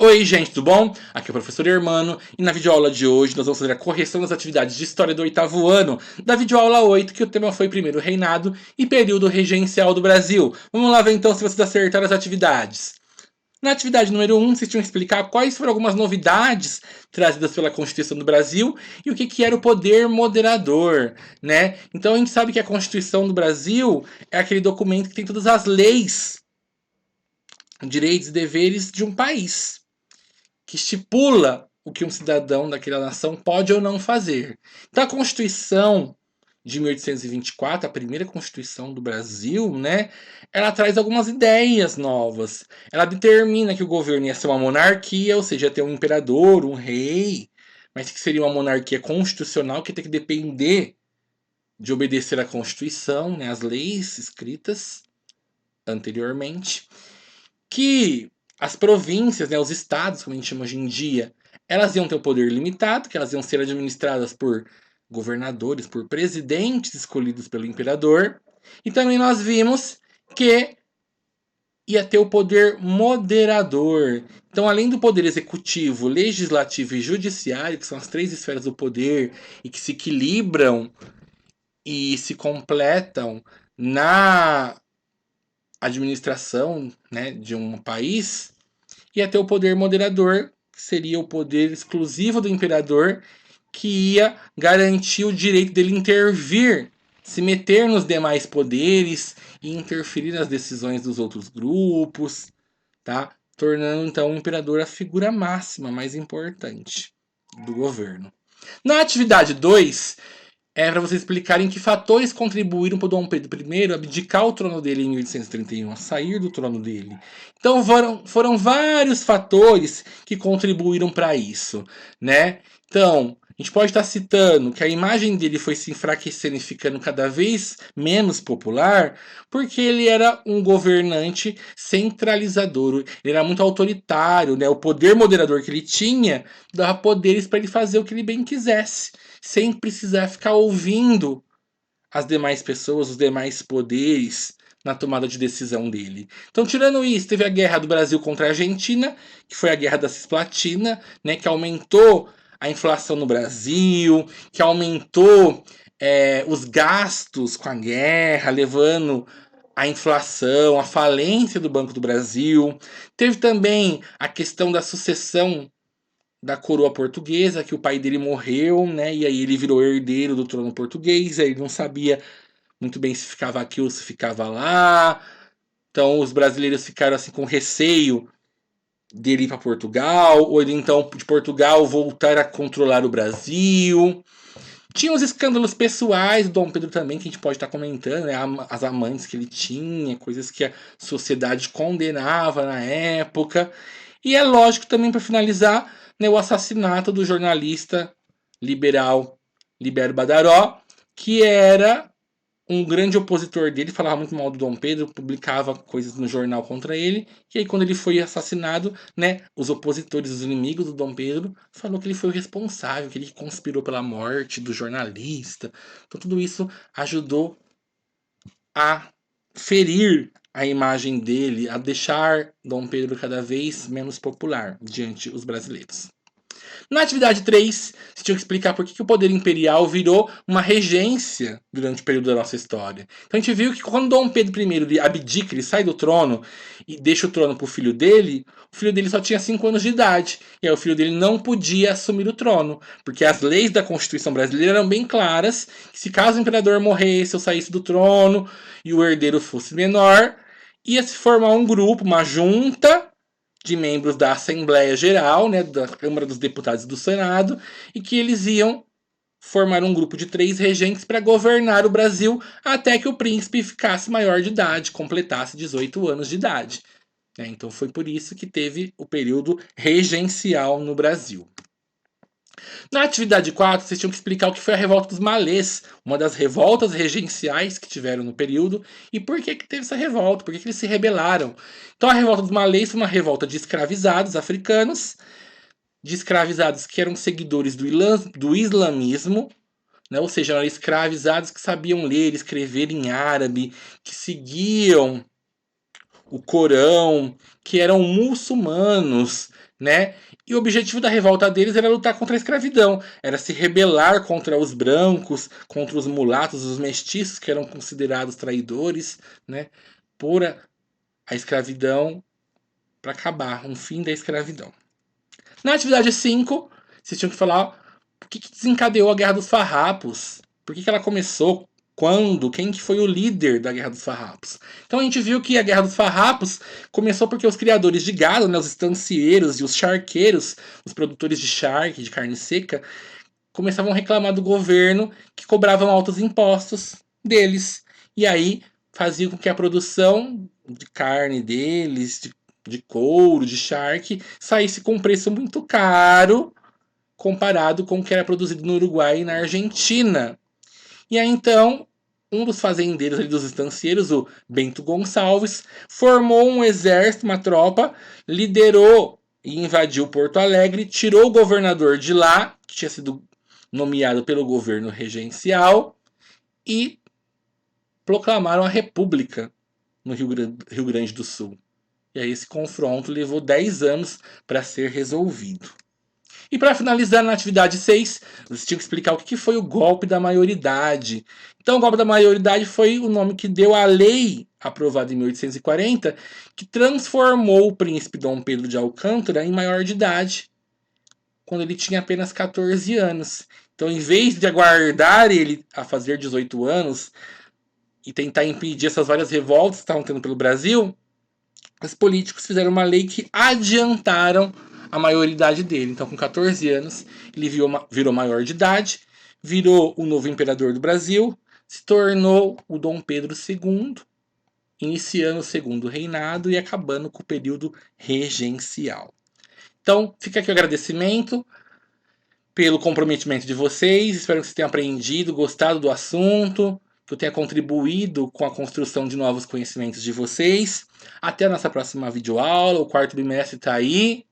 Oi, gente, tudo bom? Aqui é o professor Hermano e na videoaula de hoje nós vamos fazer a correção das atividades de História do oitavo ano da videoaula 8, que o tema foi Primeiro Reinado e Período Regencial do Brasil. Vamos lá ver então se vocês acertaram as atividades. Na atividade número 1, vocês tinham que explicar quais foram algumas novidades trazidas pela Constituição do Brasil e o que era o poder moderador, né? Então a gente sabe que a Constituição do Brasil é aquele documento que tem todas as leis, direitos e deveres de um país, que estipula o que um cidadão daquela nação pode ou não fazer. Então a Constituição de 1824, a primeira Constituição do Brasil, né, ela traz algumas ideias novas. Ela determina que o governo ia ser uma monarquia, ou seja, ia ter um imperador, um rei, mas que seria uma monarquia constitucional que tem que depender de obedecer à Constituição, né, as leis escritas anteriormente, que as províncias, né, os estados, como a gente chama hoje em dia, elas iam ter um poder limitado, que elas iam ser administradas por governadores, por presidentes escolhidos pelo imperador. E também nós vimos que ia ter o poder moderador. Então, além do poder executivo, legislativo e judiciário, que são as três esferas do poder e que se equilibram e se completam na administração, né, de um país, ia ter o poder moderador, que seria o poder exclusivo do imperador, que ia garantir o direito dele intervir, se meter nos demais poderes e interferir nas decisões dos outros grupos, tá? Tornando então o imperador a figura máxima, mais importante do governo. Na atividade 2, é para vocês explicarem que fatores contribuíram para o Dom Pedro I abdicar o trono dele em 1831, a sair do trono dele. Então foram vários fatores que contribuíram para isso, né? Então, a gente pode estar citando que a imagem dele foi se enfraquecendo e ficando cada vez menos popular, porque ele era um governante centralizador, ele era muito autoritário, né? O poder moderador que ele tinha dava poderes para ele fazer o que ele bem quisesse, sem precisar ficar ouvindo as demais pessoas, os demais poderes na tomada de decisão dele. Então, tirando isso, teve a guerra do Brasil contra a Argentina, que foi a guerra da Cisplatina, né, que aumentou a inflação no Brasil, que aumentou os gastos com a guerra, levando a inflação, a falência do Banco do Brasil. Teve também a questão da sucessão da coroa portuguesa, que o pai dele morreu, né? E aí ele virou herdeiro do trono português, aí ele não sabia muito bem se ficava aqui ou se ficava lá. Então os brasileiros ficaram assim com receio dele ir para Portugal, ou ele então de Portugal voltar a controlar o Brasil. Tinha os escândalos pessoais do Dom Pedro também, que a gente pode estar comentando, né? As amantes que ele tinha, coisas que a sociedade condenava na época. E é lógico também, para finalizar, né, o assassinato do jornalista liberal Libério Badaró, que era um grande opositor dele, falava muito mal do Dom Pedro, publicava coisas no jornal contra ele, e aí quando ele foi assassinado, né, os opositores, os inimigos do Dom Pedro, falou que ele foi o responsável, que ele conspirou pela morte do jornalista. Então tudo isso ajudou a ferir a imagem dele, a deixar Dom Pedro cada vez menos popular diante os brasileiros. Na atividade 3, você tinha que explicar por que o poder imperial virou uma regência durante o período da nossa história. Então a gente viu que quando Dom Pedro I ele abdica, ele sai do trono e deixa o trono para o filho dele só tinha 5 anos de idade. E aí o filho dele não podia assumir o trono, porque as leis da Constituição brasileira eram bem claras, que se caso o imperador morresse ou saísse do trono e o herdeiro fosse menor, ia se formar um grupo, uma junta de membros da Assembleia Geral, né, da Câmara dos Deputados e do Senado, e que eles iam formar um grupo de 3 regentes para governar o Brasil até que o príncipe ficasse maior de idade, completasse 18 anos de idade. Então foi por isso que teve o período regencial no Brasil. Na atividade 4, vocês tinham que explicar o que foi a revolta dos malês, uma das revoltas regenciais que tiveram no período, e por que teve essa revolta, por que eles se rebelaram. Então a revolta dos malês foi uma revolta de escravizados africanos, de escravizados que eram seguidores do islamismo, né? Ou seja, eram escravizados que sabiam ler e escrever em árabe, que seguiam o Corão, que eram muçulmanos, né? E o objetivo da revolta deles era lutar contra a escravidão, era se rebelar contra os brancos, contra os mulatos, os mestiços que eram considerados traidores, né? Por a escravidão, para acabar, um fim da escravidão. Na atividade 5, vocês tinham que falar por que desencadeou a Guerra dos Farrapos, por que ela começou, quando, quem que foi o líder da Guerra dos Farrapos. Então a gente viu que a Guerra dos Farrapos começou porque os criadores de gado, né, os estancieiros e os charqueiros, os produtores de charque, de carne seca, começavam a reclamar do governo que cobravam altos impostos deles. E aí fazia com que a produção de carne deles, de couro, de charque, saísse com um preço muito caro comparado com o que era produzido no Uruguai e na Argentina. E aí então, um dos fazendeiros ali, dos estancieiros, o Bento Gonçalves, formou um exército, uma tropa, liderou e invadiu Porto Alegre, tirou o governador de lá, que tinha sido nomeado pelo governo regencial, e proclamaram a República no Rio Grande do Sul. E aí esse confronto levou 10 anos para ser resolvido. E para finalizar na atividade 6, você tinha que explicar o que foi o golpe da maioridade. Então, o golpe da maioridade foi o nome que deu à lei aprovada em 1840, que transformou o príncipe Dom Pedro de Alcântara em maior de idade, quando ele tinha apenas 14 anos. Então, em vez de aguardar ele a fazer 18 anos e tentar impedir essas várias revoltas que estavam tendo pelo Brasil, os políticos fizeram uma lei que adiantaram a maioridade dele. Então, com 14 anos, ele virou maior de idade, virou o novo imperador do Brasil, se tornou o Dom Pedro II, iniciando o segundo reinado e acabando com o período regencial. Então, fica aqui o agradecimento pelo comprometimento de vocês. Espero que vocês tenham aprendido, gostado do assunto, que eu tenha contribuído com a construção de novos conhecimentos de vocês. Até a nossa próxima videoaula. O quarto bimestre está aí.